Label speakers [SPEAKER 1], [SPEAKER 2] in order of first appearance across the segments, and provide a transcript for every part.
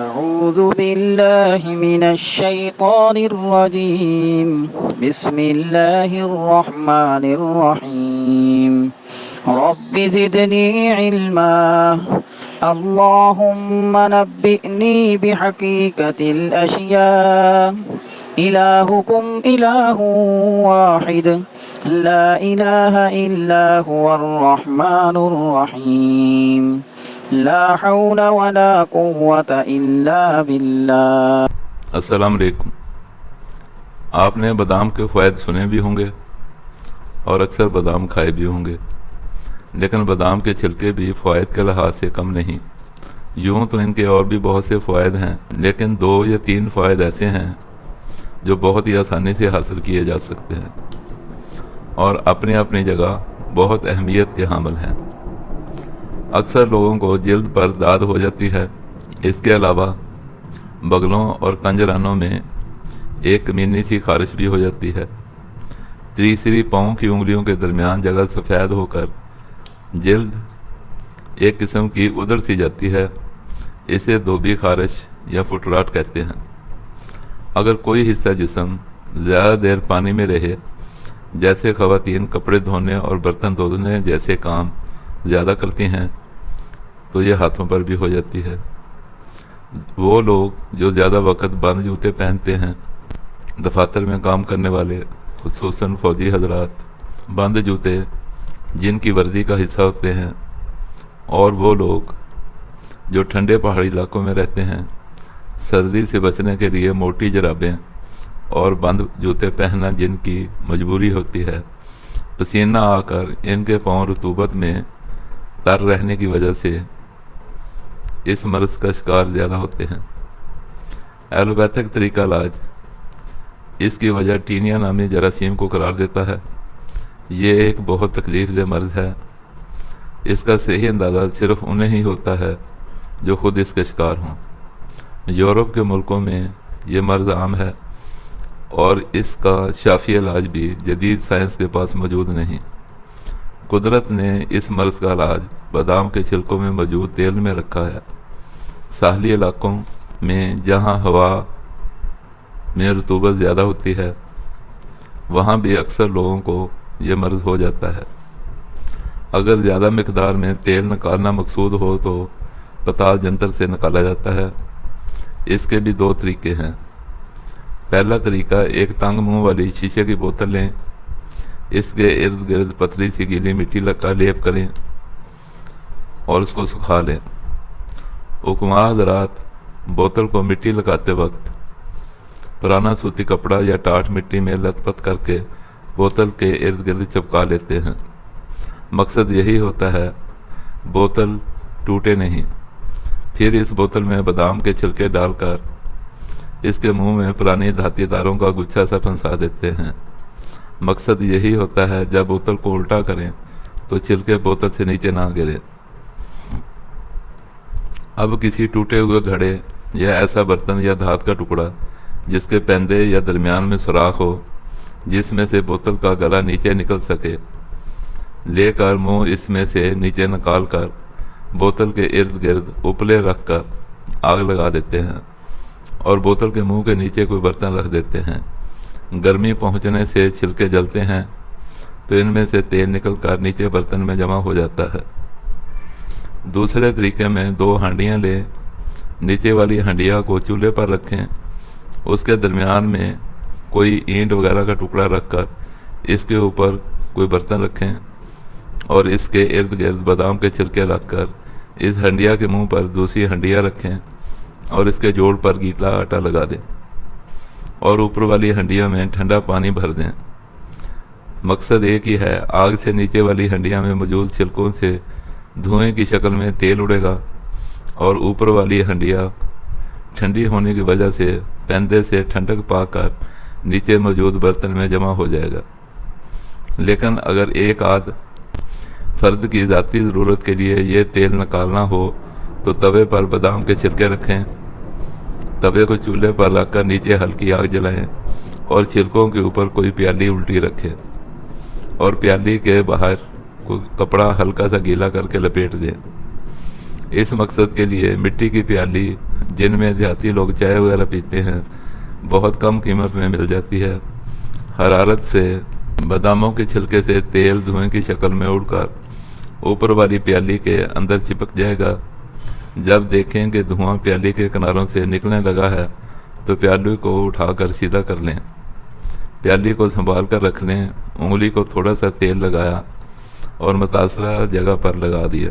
[SPEAKER 1] أعوذ بالله من الشيطان الرجيم بسم الله الرحمن الرحيم رب زدني علما اللهم نبئني بحقيقة الأشياء إلهكم إله واحد لا إله إلا هو الرحمن الرحيم لا حول ولا قوة إلا بالله۔
[SPEAKER 2] السلام علیکم۔ آپ نے بادام کے فوائد سنے بھی ہوں گے اور اکثر بادام کھائے بھی ہوں گے، لیکن بادام کے چھلکے بھی فوائد کے لحاظ سے کم نہیں۔ یوں تو ان کے اور بھی بہت سے فوائد ہیں، لیکن 2 یا 3 فوائد ایسے ہیں جو بہت ہی آسانی سے حاصل کیے جا سکتے ہیں اور اپنی اپنی جگہ بہت اہمیت کے حامل ہیں۔ اکثر لوگوں کو جلد پر داد ہو جاتی ہے۔ اس کے علاوہ بغلوں اور کنجرانوں میں ایک کمینی سی خارش بھی ہو جاتی ہے۔ تیسری پاؤں کی انگلیوں کے درمیان جگہ سفید ہو کر جلد ایک قسم کی ادر سی جاتی ہے، اسے دوبی خارش یا فٹراٹ کہتے ہیں۔ اگر کوئی حصہ جسم زیادہ دیر پانی میں رہے، جیسے خواتین کپڑے دھونے اور برتن دھونے جیسے کام زیادہ کرتی ہیں، تو یہ ہاتھوں پر بھی ہو جاتی ہے۔ وہ لوگ جو زیادہ وقت بند جوتے پہنتے ہیں، دفاتر میں کام کرنے والے، خصوصاً فوجی حضرات، بند جوتے جن کی وردی کا حصہ ہوتے ہیں، اور وہ لوگ جو ٹھنڈے پہاڑی علاقوں میں رہتے ہیں، سردی سے بچنے کے لیے موٹی جرابیں اور بند جوتے پہننا جن کی مجبوری ہوتی ہے، پسینہ آ کر ان کے پاؤں رطوبت میں تر رہنے کی وجہ سے اس مرض کا شکار زیادہ ہوتے ہیں۔ ایلوپیتھک طریقہ علاج اس کی وجہ ٹینیا نامی جراثیم کو قرار دیتا ہے۔ یہ ایک بہت تکلیف دہ مرض ہے۔ اس کا صحیح اندازہ صرف انہیں ہی ہوتا ہے جو خود اس کے شکار ہوں۔ یورپ کے ملکوں میں یہ مرض عام ہے اور اس کا شافی علاج بھی جدید سائنس کے پاس موجود نہیں۔ قدرت نے اس مرض کا علاج بادام کے چھلکوں میں موجود تیل میں رکھا ہے۔ ساحلی علاقوں میں جہاں ہوا میں رطوبت زیادہ ہوتی ہے، وہاں بھی اکثر لوگوں کو یہ مرض ہو جاتا ہے۔ اگر زیادہ مقدار میں تیل نکالنا مقصود ہو تو پتال جنتر سے نکالا جاتا ہے۔ اس کے بھی 2 طریقے ہیں۔ پہلا طریقہ، ایک تنگ منہ والی شیشے کی بوتل لیں، اس کے ارد گرد پتلی سی گیلی مٹی کا لیپ کریں اور اس کو سکھا لیں۔ حکماء حضرات بوتل کو مٹی لگاتے وقت پرانا سوتی کپڑا یا ٹاٹ مٹی میں لت پت کر کے بوتل کے ارد گرد چپکا لیتے ہیں۔ مقصد یہی ہوتا ہے بوتل ٹوٹے نہیں۔ پھر اس بوتل میں بادام کے چھلکے ڈال کر اس کے منہ میں پرانی دھاتی تاروں کا گچھا سا پھنسا دیتے ہیں۔ مقصد یہی ہوتا ہے جب بوتل کو الٹا کریں تو چھلکے بوتل سے نیچے نہ گریں۔ اب کسی ٹوٹے ہوئے گھڑے یا ایسا برتن یا دھات کا ٹکڑا جس کے پیندے یا درمیان میں سوراخ ہو، جس میں سے بوتل کا گلا نیچے نکل سکے، لے کر منہ اس میں سے نیچے نکال کر بوتل کے ارد گرد اپلے رکھ کر آگ لگا دیتے ہیں اور بوتل کے منہ کے نیچے کوئی برتن رکھ دیتے ہیں۔ گرمی پہنچنے سے چھلکے جلتے ہیں تو ان میں سے تیل نکل کر نیچے برتن میں جمع ہو جاتا ہے۔ دوسرے طریقے میں 2 ہانڈیاں لیں، نیچے والی ہنڈیا کو چولہے پر رکھیں، اس کے درمیان میں کوئی اینٹ وغیرہ کا ٹکڑا رکھ کر اس کے اوپر کوئی برتن رکھیں اور اس کے ارد گرد بادام کے چھلکے رکھ کر اس ہنڈیا کے منہ پر دوسری ہنڈیا رکھیں اور اس کے جوڑ پر گیلا آٹا لگا دیں اور اوپر والی ہنڈیا میں ٹھنڈا پانی بھر دیں۔ مقصد ایک ہی ہے، آگ سے نیچے والی ہنڈیا میں موجود چھلکوں سے دھوئیں کی شکل میں تیل اڑے گا اور اوپر والی ہنڈیا ٹھنڈی ہونے کی وجہ سے پیندے سے ٹھنڈک پا کر نیچے موجود برتن میں جمع ہو جائے گا۔ لیکن اگر ایک آدھ فرد کی ذاتی ضرورت کے لیے یہ تیل نکالنا ہو تو توے پر بادام کے چھلکے رکھیں، توے کو چولہے پر رکھ کر نیچے ہلکی آگ جلائیں اور چھلکوں کے اوپر کوئی پیالی الٹی رکھیں اور پیالی کے باہر کوئی کپڑا ہلکا سا گیلا کر کے لپیٹ دیں۔ اس مقصد کے لیے مٹی کی پیالی جن میں دیہاتی لوگ چائے وغیرہ پیتے ہیں بہت کم قیمت میں مل جاتی ہے۔ حرارت سے باداموں کے چھلکے سے تیل دھوئیں کی شکل میں اڑ کر اوپر والی پیالی کے اندر چپک جائے گا۔ جب دیکھیں کہ دھواں پیالی کے کناروں سے نکلنے لگا ہے تو پیالی کو اٹھا کر سیدھا کر لیں، پیالی کو سنبھال کر رکھ لیں، انگلی کو تھوڑا سا تیل لگایا اور متاثرہ جگہ پر لگا دیا۔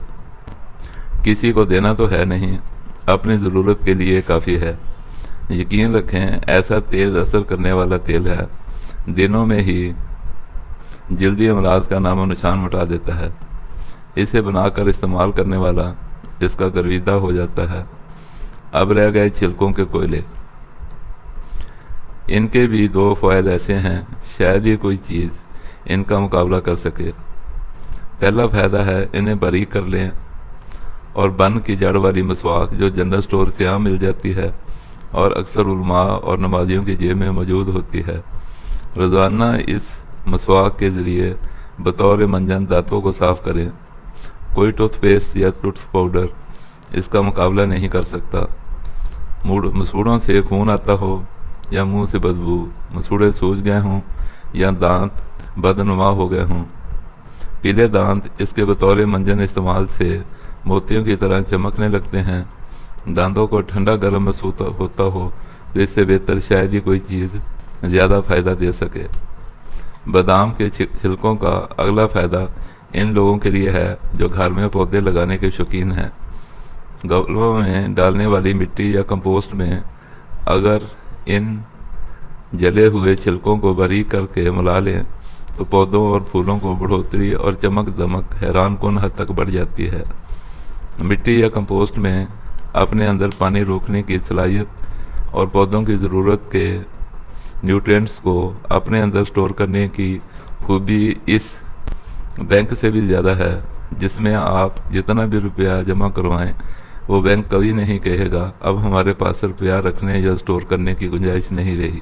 [SPEAKER 2] کسی کو دینا تو ہے نہیں، اپنی ضرورت کے لیے کافی ہے۔ یقین رکھیں ایسا تیز اثر کرنے والا تیل ہے، دنوں میں ہی جلدی امراض کا نام و نشان مٹا دیتا ہے۔ اسے بنا کر استعمال کرنے والا اس کا گرویدہ ہو جاتا ہے۔ اب رہ گئے چھلکوں کے کوئلے۔ ان کے بھی دو فوائد ایسے ہیں شاید ہی کوئی چیز ان کا مقابلہ کر سکے۔ پہلا فائدہ ہے انہیں باریک کر لیں اور بن کی جڑ والی مسواک جو جنرل سٹور سے عام مل جاتی ہے اور اکثر علماء اور نمازیوں کی جیب میں موجود ہوتی ہے، روزانہ اس مسواک کے ذریعے بطور منجن دانتوں کو صاف کریں۔ کوئی ٹوتھ پیسٹ یا ٹوتھ پاؤڈر اس کا مقابلہ نہیں کر سکتا۔ مسوڑوں سے خون آتا ہو یا منہ سے بدبو، مسوڑے سوج گئے ہوں یا دانت بدنما ہو گئے ہوں، پیلے دانت اس کے بطور منجن استعمال سے موتیوں کی طرح چمکنے لگتے ہیں، دانتوں کو ٹھنڈا گرم محسوس ہوتا ہو تو اس سے بہتر شاید ہی کوئی چیز زیادہ فائدہ دے سکے۔ بادام کے چھلکوں کا اگلا فائدہ ان لوگوں کے لیے ہے جو گھر میں پودے لگانے کے شوقین ہیں۔ گملوں میں ڈالنے والی مٹی یا کمپوسٹ میں اگر ان جلے ہوئے چھلکوں کو باریک کر کے ملا لیں تو پودوں اور پھولوں کو بڑھوتری اور چمک دمک حیران کن حد تک بڑھ جاتی ہے۔ مٹی یا کمپوسٹ میں اپنے اندر پانی روکنے کی صلاحیت اور پودوں کی ضرورت کے نیوٹرینٹس کو اپنے اندر سٹور کرنے کی خوبی اس بینک سے بھی زیادہ ہے، جس میں آپ جتنا بھی روپیہ جمع کروائیں وہ بینک کبھی نہیں کہے گا اب ہمارے پاس روپیہ رکھنے یا سٹور کرنے کی گنجائش نہیں رہی۔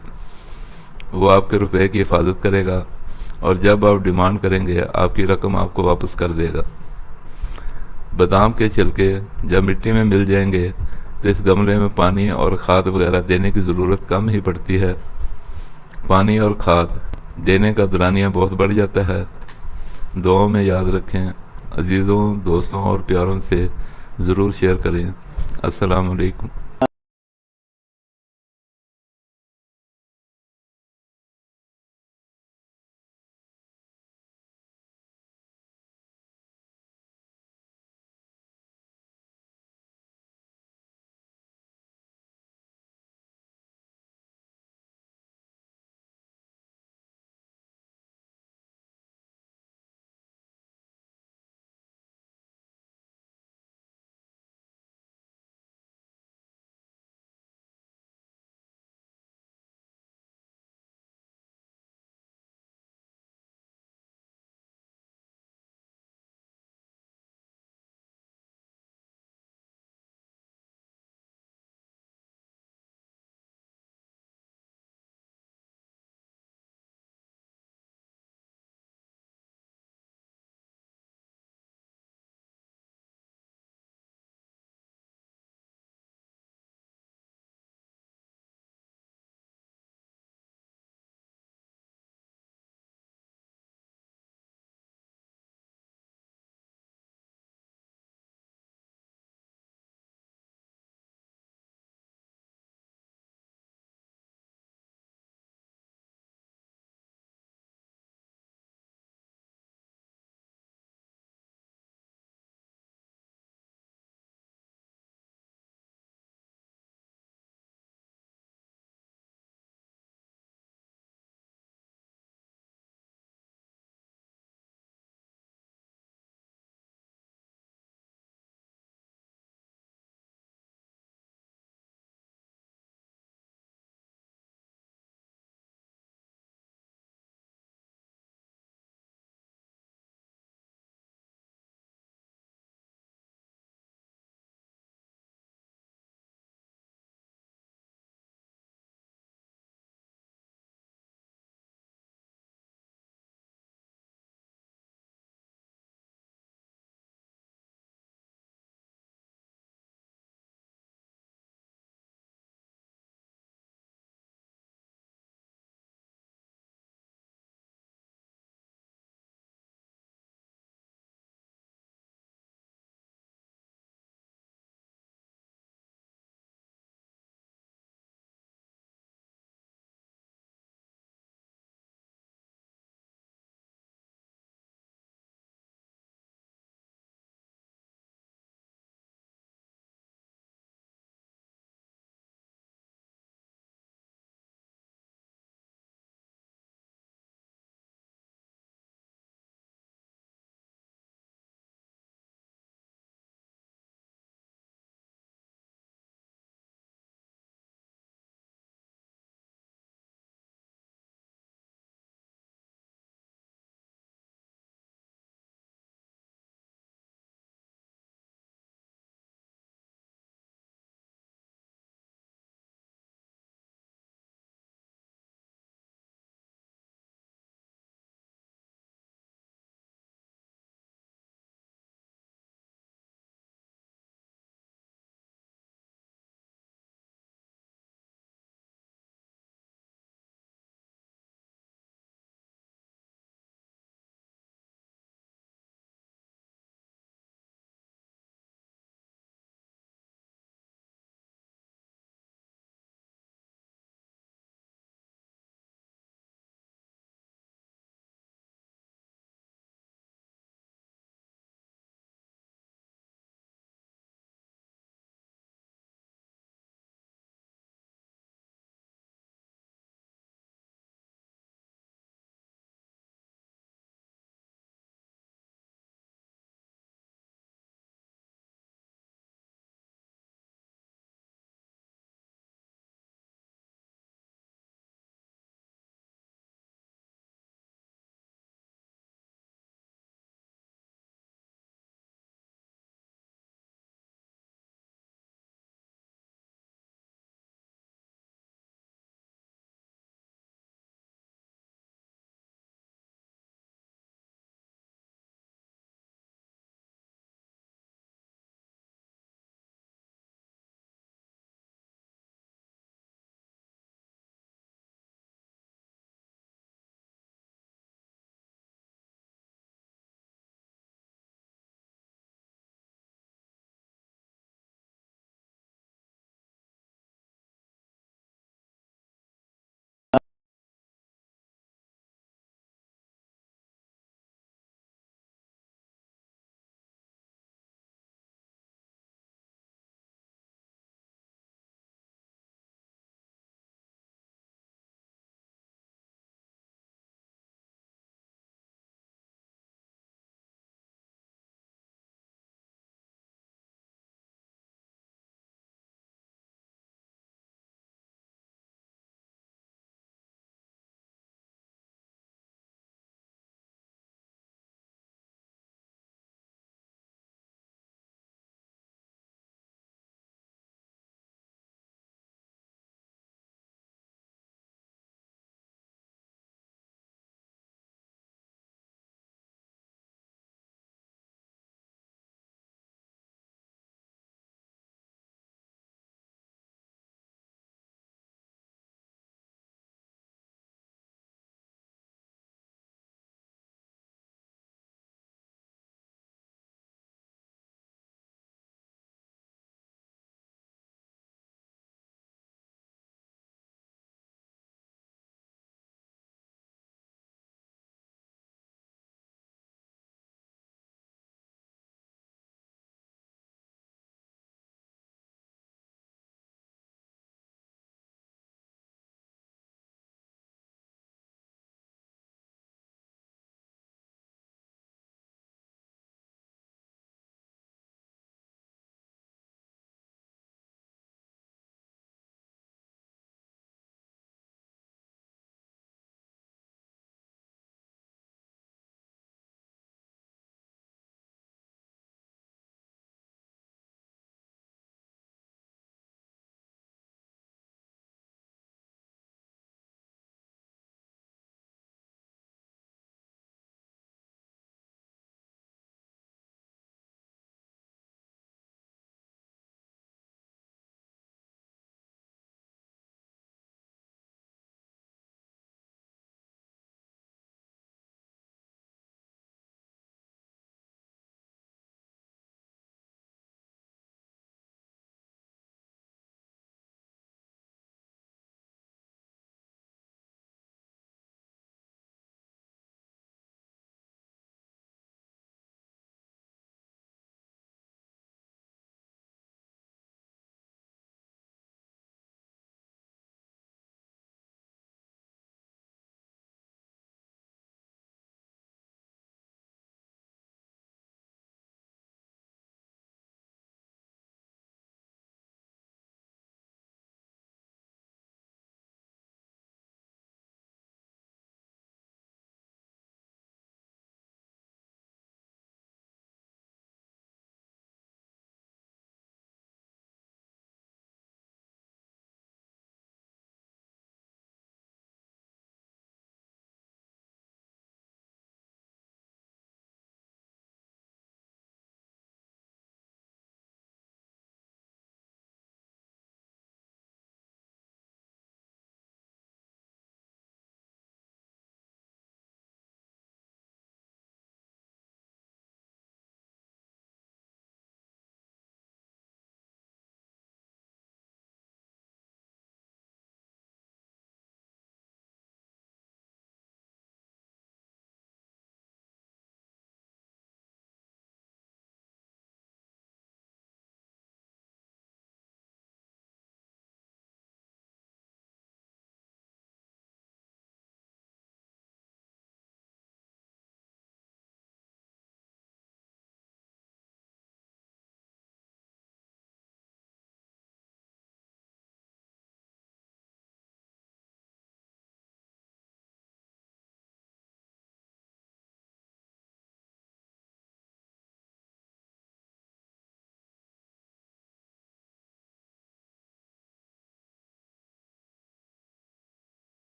[SPEAKER 2] وہ آپ کے روپے کی حفاظت کرے گا اور جب آپ ڈیمانڈ کریں گے آپ کی رقم آپ کو واپس کر دے گا۔ بادام کے چھلکے جب مٹی میں مل جائیں گے تو اس گملے میں پانی اور کھاد وغیرہ دینے کی ضرورت کم ہی پڑتی ہے۔ پانی اور کھاد دینے کا دورانیہ بہت بڑھ جاتا ہے۔ دعاؤں میں یاد رکھیں، عزیزوں، دوستوں اور پیاروں سے ضرور شیئر کریں۔ السلام علیکم۔